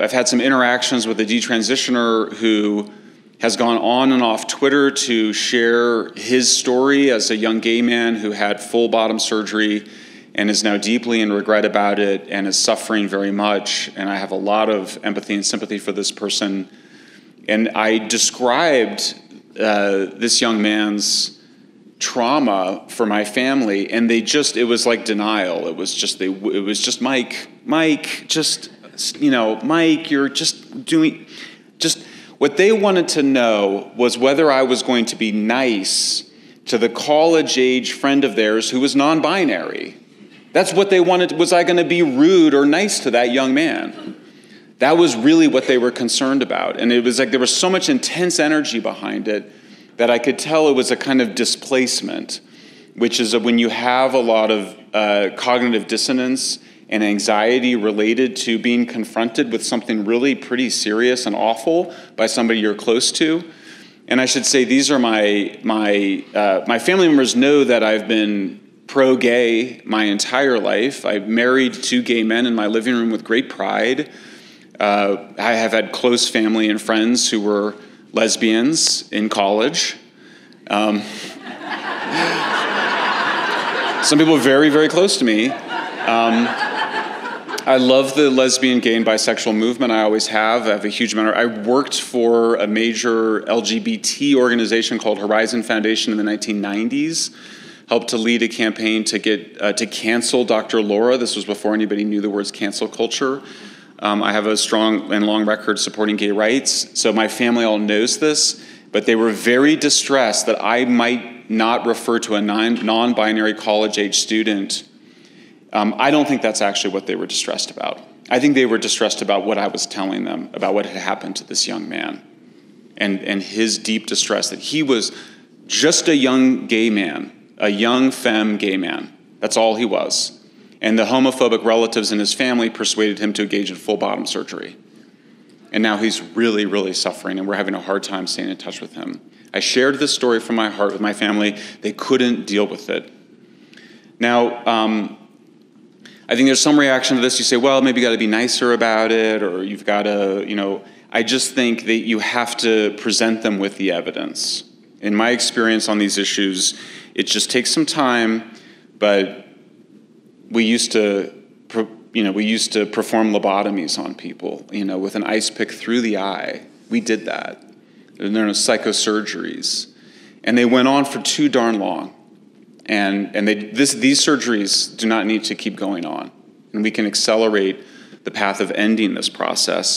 I've had some interactions with a detransitioner who has gone on and off Twitter to share his story as a young gay man who had full bottom surgery and is now deeply in regret about it and is suffering very much. And I have a lot of empathy and sympathy for this person. And I described this young man's trauma for my family, and it was like denial. It was just Mike, Mike, you're just doing, what they wanted to know was whether I was going to be nice to the college-age friend of theirs who was non-binary. That's what they wanted. Was I going to be rude or nice to that young man? That was really what they were concerned about. And it was like there was so much intense energy behind it that I could tell it was a kind of displacement, which is when you have a lot of cognitive dissonance and anxiety related to being confronted with something really pretty serious and awful by somebody you're close to. And I should say these are my family members know that I've been pro-gay my entire life. I married 2 gay men in my living room with great pride. I have had close family and friends who were lesbians in college. Some people very, very close to me. I love the lesbian, gay, and bisexual movement. I always have. I have a huge amount. I worked for a major LGBT organization called Horizon Foundation in the 1990s. Helped to lead a campaign to get to cancel Dr. Laura. This was before anybody knew the words cancel culture. I have a strong and long record supporting gay rights, so my family all knows this, but they were very distressed that I might not refer to a non-binary college-age student. I don't think that's actually what they were distressed about. I think they were distressed about what I was telling them about what had happened to this young man and his deep distress that he was just a young gay man, a young femme gay man. That's all he was. And the homophobic relatives in his family persuaded him to engage in full bottom surgery. And now he's really, really suffering, and we're having a hard time staying in touch with him. I shared this story from my heart with my family. They couldn't deal with it. Now, I think there's some reaction to this. You say, well, maybe you got to be nicer about it, or you've got to, I just think that you have to present them with the evidence. In my experience on these issues, it just takes some time, but we used to perform lobotomies on people, with an ice pick through the eye. We did that. There were psychosurgeries. And they went on for too darn long. And these surgeries do not need to keep going on. And we can accelerate the path of ending this process.